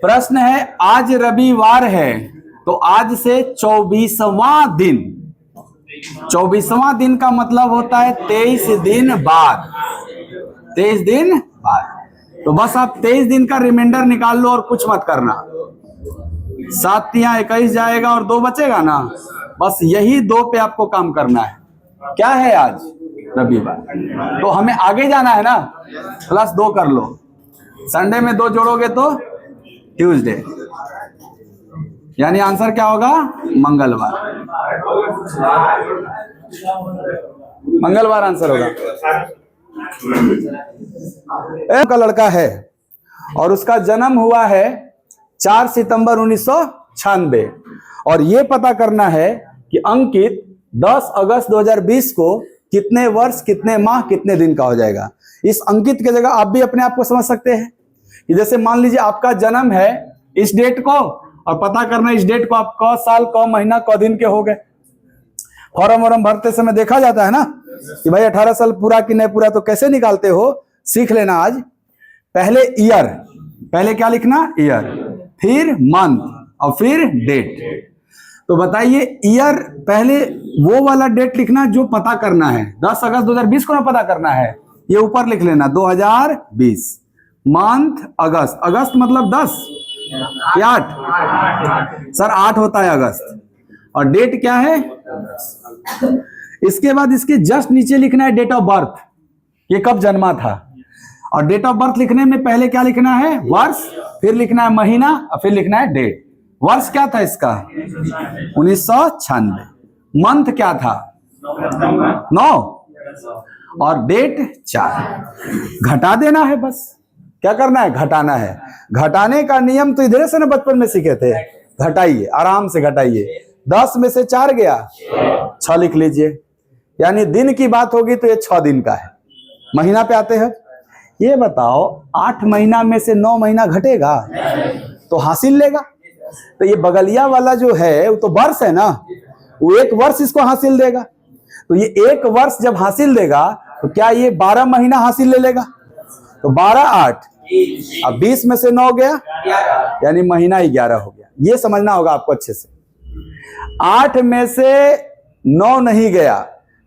प्रश्न है, आज रविवार है तो आज से 24वां दिन, 24वां दिन का मतलब होता है 23 दिन बाद, 23 दिन बाद। तो बस आप 23 दिन का रिमाइंडर निकाल लो और कुछ मत करना। 7 यहाँ 21 जाएगा और 2 बचेगा ना, बस यही 2 पे आपको काम करना है। क्या है आज? रविवार। तो हमें आगे जाना है ना, +2 कर लो। संडे में 2 जोड़ोगे तो ट्यूसडे, यानी आंसर क्या होगा? मंगलवार। मंगलवार आंसर होगा। का लड़का है और उसका जन्म हुआ है 4 सितंबर 1996 और ये पता करना है कि अंकित 10 अगस्त 2020 को कितने वर्ष, कितने माह, कितने दिन का हो जाएगा। इस अंकित की जगह आप भी अपने आप को समझ सकते हैं कि जैसे मान लीजिए आपका जन्म है इस डेट को और पता करना इस डेट को आप क साल, क महीना, क दिन के हो गए। फॉर्म वॉर्म भरते समय देखा जाता है ना कि भाई 18 साल पूरा कि नहीं पूरा, तो कैसे निकालते हो सीख लेना आज। पहले ईयर, पहले क्या लिखना? ईयर, फिर मंथ और फिर डेट। तो बताइए ईयर, पहले वो वाला डेट लिखना जो पता करना है। 10 अगस्त 2020 को ना पता करना है, ये ऊपर लिख लेना 2020। मंथ अगस्त, अगस्त मतलब 10 या 8? सर 8 होता है अगस्त। और डेट क्या है? इसके बाद इसके जस्ट नीचे लिखना है डेट ऑफ बर्थ, ये कब जन्मा था। और डेट ऑफ बर्थ लिखने में पहले क्या लिखना है? वर्ष, फिर लिखना है महीना और फिर लिखना है डेट। वर्ष क्या था इसका? 1996। मंथ क्या था? 9 और डेट 4। घटा देना है बस। क्या करना है? घटाना है। घटाने का नियम तो इधर से ना बचपन में सीखे थे। घटाइए, आराम से घटाइए। 10 में से 4 गया, 6 लिख लीजिए। यानी दिन की बात होगी तो ये 6 दिन का है। महीना पे आते हैं। ये बताओ 8 महीना में से 9 महीना घटेगा तो हासिल लेगा। तो ये बगलिया वाला जो है वो तो वर्ष है ना, वो 1 वर्ष इसको हासिल देगा। तो ये 1 वर्ष जब हासिल देगा तो क्या ये 12 महीना हासिल ले लेगा? तो 12 8, अब 20 में से 9 गया, यानी महीना 11 हो गया। ये समझना होगा आपको अच्छे से। 8 में से 9 नहीं गया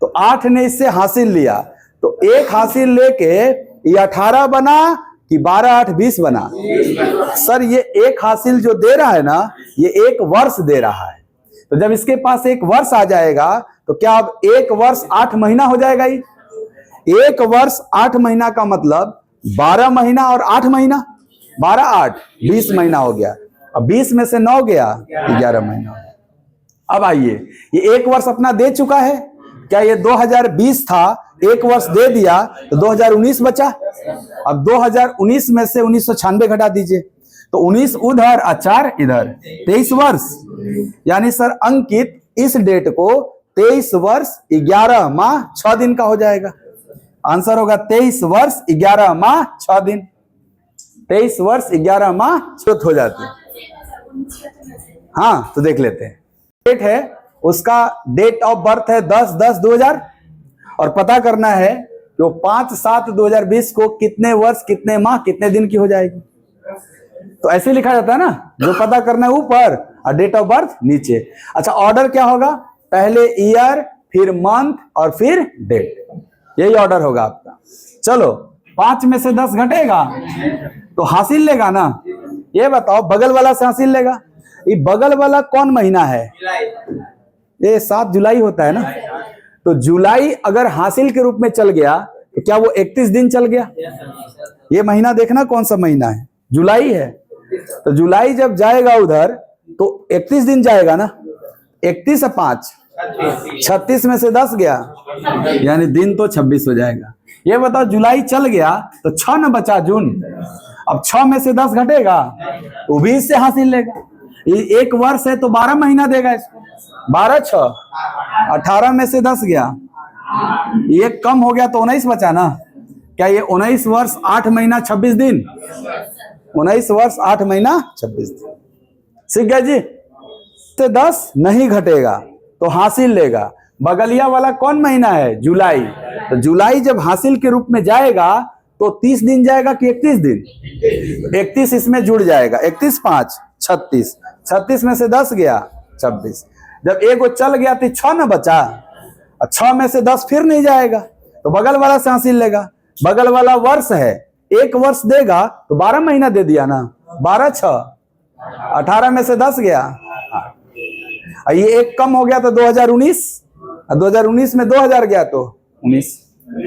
तो 8 ने इससे हासिल लिया, तो 1 हासिल लेके ये 18 बना कि 12 8 20 बना? सर ये 1 हासिल जो दे रहा है ना, ये 1 वर्ष दे रहा है। तो जब इसके पास 1 वर्ष आ जाएगा तो क्या अब 1 वर्ष 8 महीना हो जाएगा? ही 1 वर्ष 8 महीना का मतलब 12 महीना और 8 महीना, 12 8 20 महीना हो गया। अब 20 में से 9 गया, 11 महीना हो गया। अब आइए, ये 1 वर्ष अपना दे चुका है। क्या ये 2020 था, 1 वर्ष दे दिया तो 2019 बचा। अब 2019 में से 1996 घटा दीजिए, तो 19 उधर और 4 इधर, 23 वर्ष। यानी सर अंकित इस डेट को 23 वर्ष 11 माह 6 दिन का हो जाएगा। आंसर होगा 23 वर्ष 11 माह 6 दिन। 23 वर्ष 11 माह हो जाते हैं। हाँ तो देख लेते हैं। डेट है उसका, डेट ऑफ बर्थ है 10/10/2000 और पता करना है कि 5/7/2020 को कितने वर्ष, कितने माह, कितने दिन की हो जाएगी। तो ऐसे लिखा जाता है ना, जो पता करना है ऊपर और डेट ऑफ बर्थ नीचे। अच्छा ऑर्डर क्या होगा? पहले ईयर, फिर मंथ और फिर डेट, यही ऑर्डर होगा आपका। चलो 5 में से 10 घटेगा तो हासिल लेगा ना। ये बताओ बगल वाला से हासिल लेगा। ये बगल वाला कौन महीना है? ये 7 जुलाई होता है ना। तो जुलाई अगर हासिल के रूप में चल गया तो क्या वो 31 दिन चल गया? ये महीना देखना कौन सा महीना है, जुलाई है। तो जुलाई जब जाएगा उधर तो 31 दिन जाएगा ना। 31 और 5 36 में से 10 गया, यानी दिन तो 26 हो जाएगा। ये बताओ जुलाई चल गया तो 6 न बचा जून। अब 6 में से 10 घटेगा तो 20 से हासिल लेगा। ये 1 वर्ष है तो 12 महीना देगा इसको। 12 6 18 में से 10 गया, ये कम हो गया तो 19 बचा ना। क्या ये 19 वर्ष 8 महीना 26 दिन? 19 वर्ष 8 महीना 26 दिन। सीख गए जी। तो 10 नहीं घटेगा तो हासिल लेगा। बगलिया वाला कौन महीना है? जुलाई। तो जुलाई जब हासिल के रूप में जाएगा तो 30 दिन जाएगा कि 31 दिन? 31 इसमें जुड़ जाएगा, 31 5 36, 36 में से 10 गया 26। जब एक वो चल गया तो 6 ना बचा, 6 में से 10 फिर नहीं जाएगा तो बगल वाला से हासिल लेगा। बगल वाला वर्ष है, एक वर्ष देगा तो 12 महीना दे दिया ना, 12 6 18 में से 10 गया, ये एक कम हो गया तो 2019, 2019 में 2000 गया तो 19,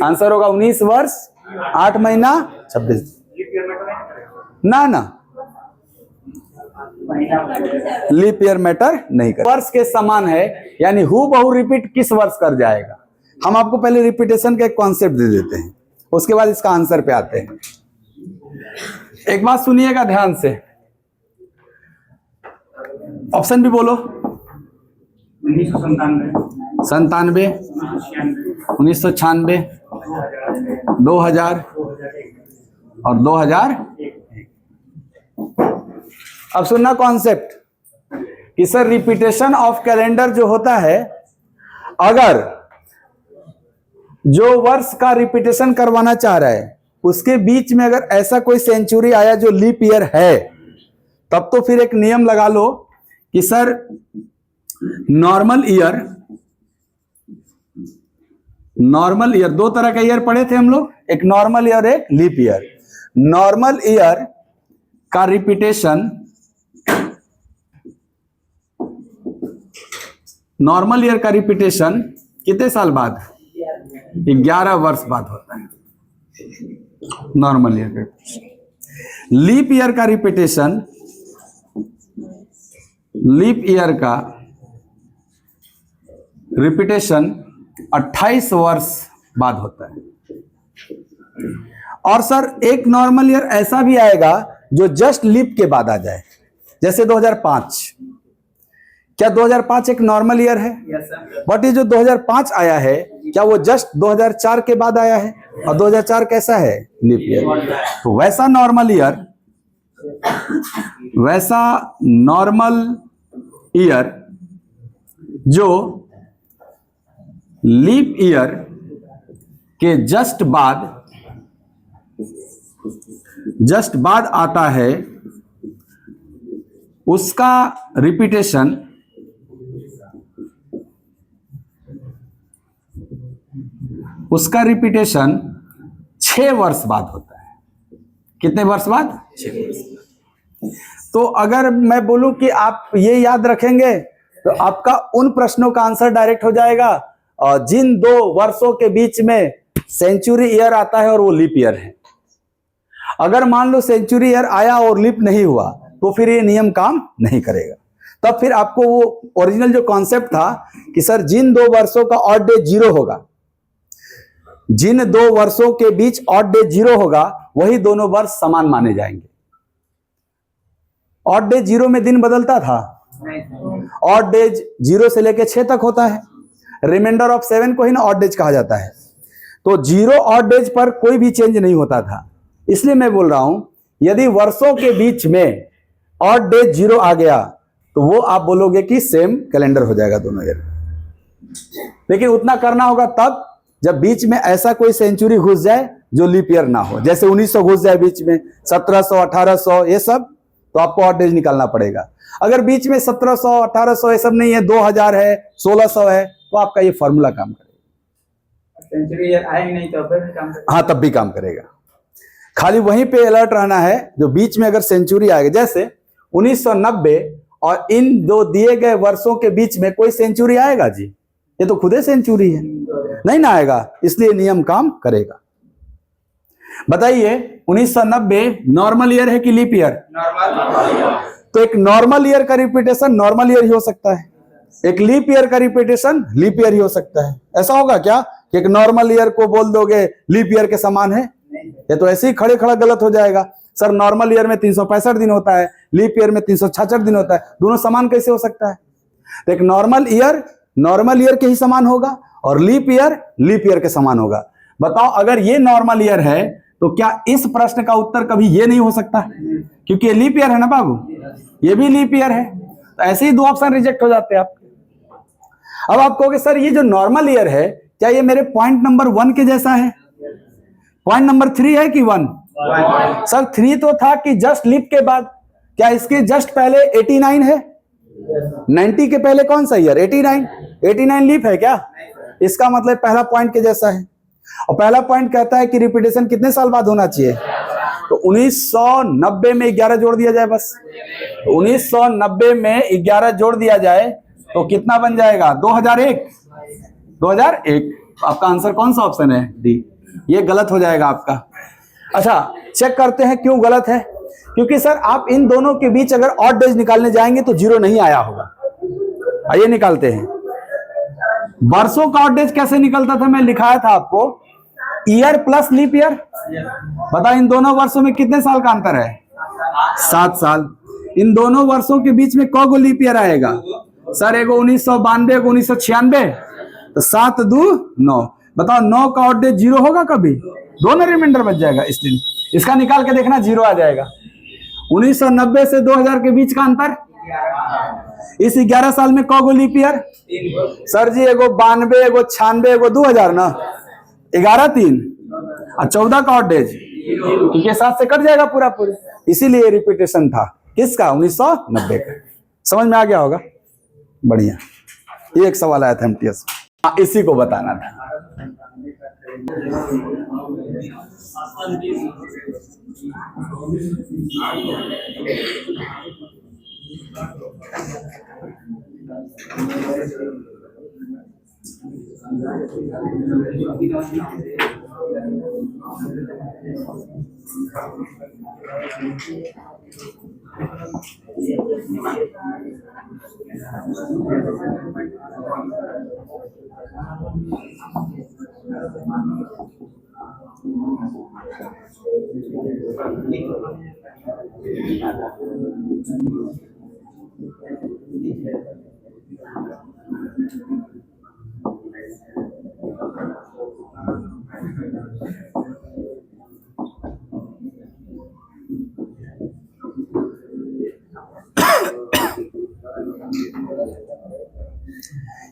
आंसर होगा 19 वर्ष 8 महीना 26। ना ना, लीप ईयर मैटर नहीं कर। वर्ष के समान है यानी हु बहु रिपीट किस वर्ष कर जाएगा। हम आपको पहले रिपीटेशन का एक कॉन्सेप्ट दे देते हैं, उसके बाद इसका आंसर पे आते हैं। एक बात सुनिएगा ध्यान से, ऑप्शन भी बोलो। 1997, 1996, 2000 और 2000। अब सुनना कॉन्सेप्ट कि सर रिपीटेशन ऑफ कैलेंडर जो होता है, अगर जो वर्ष का रिपीटेशन करवाना चाह रहा है उसके बीच में अगर ऐसा कोई सेंचुरी आया जो लीप ईयर है, तब तो फिर एक नियम लगा लो कि सर नॉर्मल ईयर, दो तरह का ईयर पढ़े थे हम लोग, एक नॉर्मल ईयर एक लीप ईयर। नॉर्मल ईयर का रिपीटेशन, नॉर्मल ईयर का रिपीटेशन कितने साल बाद? 11 वर्ष बाद होता है नॉर्मल ईयर का। लीप ईयर का रिपीटेशन, लीप ईयर का रिपीटेशन 28 वर्ष बाद होता है। और सर एक नॉर्मल ईयर ऐसा भी आएगा जो जस्ट लीप के बाद आ जाए, जैसे 2005। क्या 2005 एक नॉर्मल ईयर है? बट ये जो 2005 आया है क्या वो जस्ट 2004 के बाद आया है? और 2004 कैसा है? Leap year. तो वैसा नॉर्मल ईयर जो लीप ईयर के जस्ट बाद आता है, उसका रिपीटेशन उसका रिपीटेशन 6 वर्ष बाद होता है। कितने वर्ष बाद? 6 वर्ष। तो अगर मैं बोलूं कि आप ये याद रखेंगे तो आपका उन प्रश्नों का आंसर डायरेक्ट हो जाएगा और जिन 2 वर्षों के बीच में सेंचुरी ईयर आता है और वो लीप ईयर है। अगर मान लो सेंचुरी ईयर आया और लीप नहीं हुआ तो फिर ये नियम काम नहीं करेगा। तब फिर आपको वो ओरिजिनल जो कॉन्सेप्ट था कि सर जिन 2 वर्षों का ऑड डे 0 होगा, जिन 2 वर्षों के बीच ऑड डे 0 होगा, वही दोनों वर्ष समान माने जाएंगे। ऑड डे 0 में दिन बदलता था, ऑड डे 0 से लेके 6 तक होता है, रिमाइंडर ऑफ 7 को ही ना ऑड डेज कहा जाता है। तो 0 ऑड डेज पर कोई भी चेंज नहीं होता था। इसलिए मैं बोल रहा हूं यदि वर्षों के बीच में ऑड डे 0 आ गया तो वो आप बोलोगे कि सेम कैलेंडर हो जाएगा दोनों ईयर। लेकिन उतना करना होगा तब जब बीच में ऐसा कोई सेंचुरी घुस जाए जो लीप ईयर ना हो, जैसे 1900 घुस जाए बीच में, 1700 1800 ये सब, तो आपको ऑड डेज निकालना पड़ेगा। अगर बीच में 1700 1800 ये सब नहीं है, 2000 है, 1600 है, तो आपका ये फॉर्मूला काम करेगा। सेंचुरी ईयर आएगी नहीं तो फिर काम करेगा। हाँ, तब भी काम करेगा। खाली वहीं पे अलर्ट रहना है जो बीच में अगर सेंचुरी आएगा, जैसे 1990 और इन 2 दिए गए वर्षों के बीच में कोई सेंचुरी आएगा जी? ये तो खुदे सेंचुरी है, नहीं ना आएगा, इसलिए नियम काम करेगा। बताइए 1990 नॉर्मल ईयर है कि लीप ईयर? तो एक नॉर्मल ईयर का रिपीटेशन नॉर्मल ईयर ही हो सकता है, एक लीप ईयर का रिपीटेशन लीप ईयर ही हो सकता है। ऐसा होगा क्या कि एक नॉर्मल ईयर को बोल दोगे लीप ईयर के समान है? ये तो ऐसे ही खड़े खड़ा गलत हो जाएगा। सर नॉर्मल ईयर में 365 दिन होता है, लीप ईयर में 366 दिन होता है, दोनों समान कैसे हो सकता है? तो एक नॉर्मल ईयर के ही समान होगा और लीप ईयर के समान होगा। बताओ अगर ये नॉर्मल ईयर है तो क्या इस प्रश्न का उत्तर कभी ये नहीं हो सकता? क्योंकि ये लीप ईयर है ना बाबू, ये भी लीप ईयर है, तो ऐसे ही 2 ऑप्शन रिजेक्ट हो जाते हैं आपके। अब आप कहोगे सर ये जो नॉर्मल ईयर है क्या ये मेरे पॉइंट नंबर 1 के जैसा है? पॉइंट नंबर 3 है कि 1? सर 3 तो था कि जस्ट लीप के बाद, क्या इसके जस्ट पहले 89 है? 90 के पहले कौन सा ईयर? 89 लीप है क्या? इसका मतलब पहला पॉइंट के जैसा है। और पहला पॉइंट कहता है कि रिपीटेशन कितने साल बाद होना चाहिए? तो 1990 में 11 जोड़ दिया जाए बस। तो 1990 में 11 जोड़ दिया जाए तो कितना बन जाएगा? 2001। 2001। आपका आंसर कौन सा ऑप्शन है? डी। ये गलत हो जाएगा आपका। अच्छा, चेक करते हैं क्यों गलत है। क्योंकि सर आप इन दोनों के बीच अगर ऑड डेज निकालने जाएंगे तो 0 नहीं आया होगा। आइए निकालते हैं। वर्षों का ऑड डेज कैसे निकलता था? मैं लिखाया था आपको, ईयर प्लस लीप ईयर। बताओ इन दोनों वर्षों में कितने साल का अंतर है? 7 साल। इन दोनों वर्षों के बीच में कौन लीप ईयर आएगा? सर एगो 1992, एगो 1996। तो 7 2 9। बताओ 9 का ऑड डेज 0 होगा कभी? दोनों रिमाइंडर बच जाएगा इस दिन। इसका निकाल के देखना, 0 आ जाएगा। 1990 से 2000 के बीच का अंतर, इस 11 साल में कौन लीप ईयर? सर जी एगो 92, एगो 96, एगो 2000 ना। 11 3 और 14 का ऑड डेज, क्योंकि 7 से कट जाएगा पूरा पूरा, इसीलिए रिपीटेशन था किसका? 1990 का। समझ में आ गया होगा? बढ़िया। ये एक सवाल आया था एमटीएस, इसी को बताना था।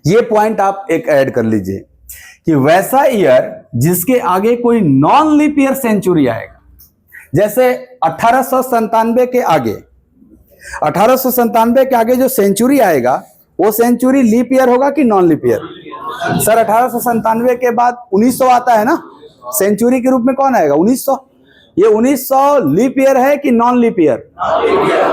ये पॉइंट आप एक ऐड कर लीजिए कि वैसा ईयर जिसके आगे कोई नॉन लीप ईयर सेंचुरी आएगा, जैसे 1897 के आगे, 1897 के आगे जो सेंचुरी आएगा वो सेंचुरी लीप ईयर होगा कि नॉन लीप ईयर? सर 1897 के बाद 1900 आता है ना, सेंचुरी के रूप में कौन आएगा? 1900। ये 1900 लीप ईयर है कि नॉन लीप ईयर?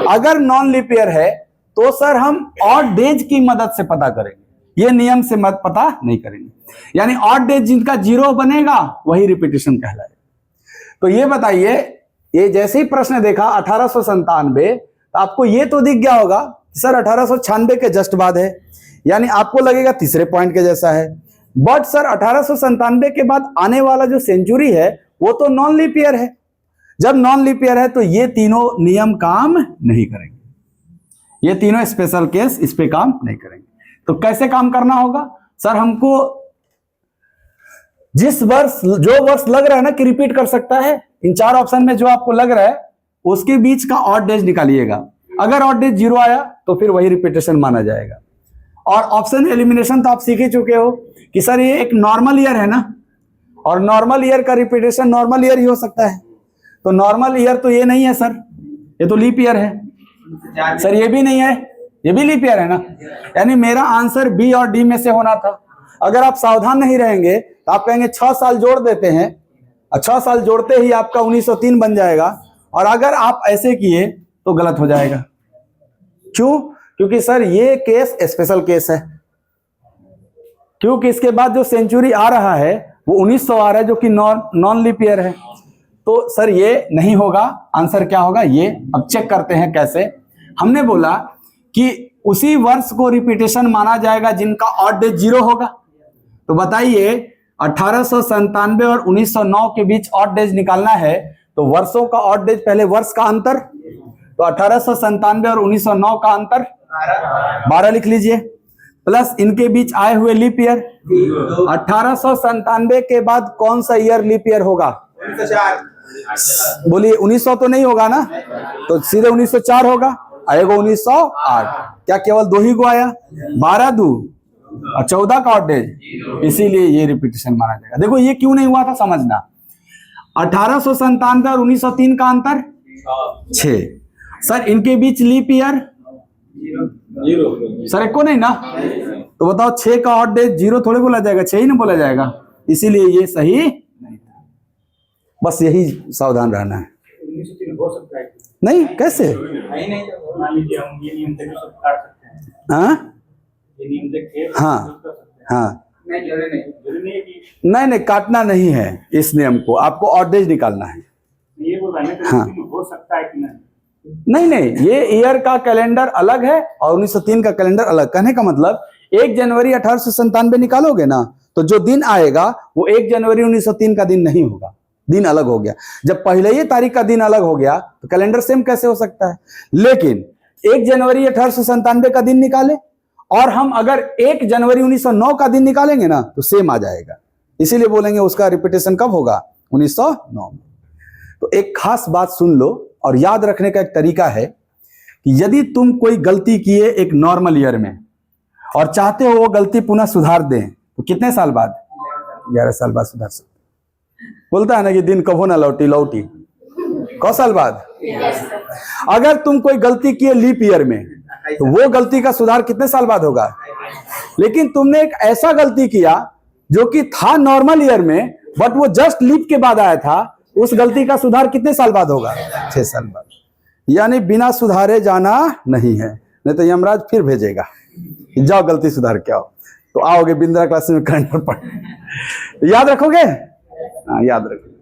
अगर नॉन लीप ईयर है तो सर हम ऑड डेज की मदद से पता करेंगे, ये नियम से मत पता नहीं करेंगे। यानी ऑड डेज जिनका 0 बनेगा वही रिपीटेशन कहलाएगा। तो ये बताइए, ये जैसे ही प्रश्न देखा 1897, तो आपको ये तो दिख गया होगा सर 1896 के जस्ट बाद है, यानी आपको लगेगा तीसरे पॉइंट के जैसा है। बट सर 1897 के बाद आने वाला जो सेंचुरी है वो तो नॉन लीप ईयर है। जब नॉन लीप ईयर है तो ये तीनों नियम काम नहीं करेंगे, ये तीनों स्पेशल केस इस पे काम नहीं करेंगे। तो कैसे काम करना होगा? सर हमको जिस वर्ष, जो वर्ष लग रहा है ना कि रिपीट कर सकता है, इन 4 ऑप्शन में जो आपको लग रहा है उसके बीच का ऑड डेज निकालिएगा। अगर ऑड डेज 0 आया तो फिर वही रिपीटेशन माना जाएगा। और ऑप्शन एलिमिनेशन तो आप सीख ही चुके हो कि सर ये एक नॉर्मल ईयर है ना, और नॉर्मल ईयर का रिपीटेशन नॉर्मल ईयर ही हो सकता है। तो नॉर्मल ईयर तो ये नहीं है सर, ये तो लीप ईयर है। सर ये भी नहीं है, ये भी लीप ईयर है ना। यानी मेरा आंसर बी और डी में से होना था। अगर आप सावधान नहीं रहेंगे तो आप कहेंगे 6 साल जोड़ देते हैं, 6 साल जोड़ते ही आपका 1903 बन जाएगा। और अगर आप ऐसे किए तो गलत हो जाएगा। क्यों? क्योंकि सर ये केस स्पेशल केस है, क्योंकि इसके बाद जो सेंचुरी आ रहा है वो 1900 आ रहा है, जो कि नॉन लीप ईयर है। तो सर ये नहीं होगा। आंसर क्या होगा ये अब चेक करते हैं कैसे। हमने बोला कि उसी वर्ष को रिपीटेशन माना जाएगा जिनका ऑड डेज 0 होगा। तो बताइए 1897 और 1909 के बीच ऑड डेज निकालना है तो वर्षों का ऑड डेज, पहले वर्ष का अंतर, तो 1897 और 1909 का अंतर 12 लिख लीजिए, प्लस इनके बीच आए हुए लीप ईयर। 1897 के बाद कौन सा ईयर लीप ईयर होगा? बोलिए 1900 तो नहीं होगा ना, तो सीधे 1904 होगा। आएगा 1908। क्या केवल 2 ही को आया? 12 2 और 14 का ऑड डेज, इसीलिए ये रिपीटेशन माना जाएगा। देखो ये क्यों नहीं हुआ था समझना। 1897 और 1903 का अंतर 6। सर इनके बीच लीप ईयर सर एको नहीं ना, तो बताओ 6 का ऑड डे 0 थोड़े बोला जाएगा, 6 ही ना बोला जाएगा, इसीलिए ये सही नहीं था। बस यही सावधान रहना है। 1903 हो सकता है नहीं कैसे, नहीं नहीं मान लीजिए हम ये नियम तक सब काट सकते हैं, हाँ ये नियम तक है हाँ कर सकते हैं। हाँ, नहीं जरूरी नहीं है कि नहीं नहीं काटना नहीं है इस नियम को, आपको ऑडेज निकालना है। ये बोल रहा है ना हाँ। हो सकता है कि नहीं। नहीं नहीं, ये ईयर का कैलेंडर अलग है और 1903 का कैलेंडर अलग। कहने का मतलब 1 जनवरी 1897 निकालोगे ना, तो जो दिन आएगा वो 1 जनवरी 1903 का दिन नहीं होगा, दिन अलग हो गया। जब पहले ही तारीख का दिन अलग हो गया तो कैलेंडर सेम कैसे हो सकता है। लेकिन 1 जनवरी 1897 का दिन निकाले और हम अगर 1 जनवरी 1909 का दिन निकालेंगे ना तो सेम आ जाएगा, इसीलिए बोलेंगे उसका रिपीटेशन कब होगा, 1909 में। तो एक खास बात सुन लो और याद रखने का एक तरीका है कि यदि तुम कोई गलती किए एक नॉर्मल ईयर में और चाहते हो वो गलती पुनः सुधार दें, तो कितने साल बाद, 11 साल बाद सुधार सकते। बोलता है ना कि दिन कभो ना लौटी लौटी, कौ साल बाद। अगर तुम कोई गलती किए लीप ईयर में तो वो गलती का सुधार कितने साल बाद होगा। लेकिन तुमने एक ऐसा गलती किया जो कि था नॉर्मल ईयर में बट वो जस्ट लीप के बाद आया था, उस गलती का सुधार कितने साल बाद होगा, 6 साल बाद। यानी बिना सुधारे जाना नहीं है, नहीं तो यमराज फिर भेजेगा कि जाओ गलती सुधार के आओ, तो आओगे बिंद्रा क्लास में करंट पर पढ़। याद रखोगे, हाँ याद रखोगे।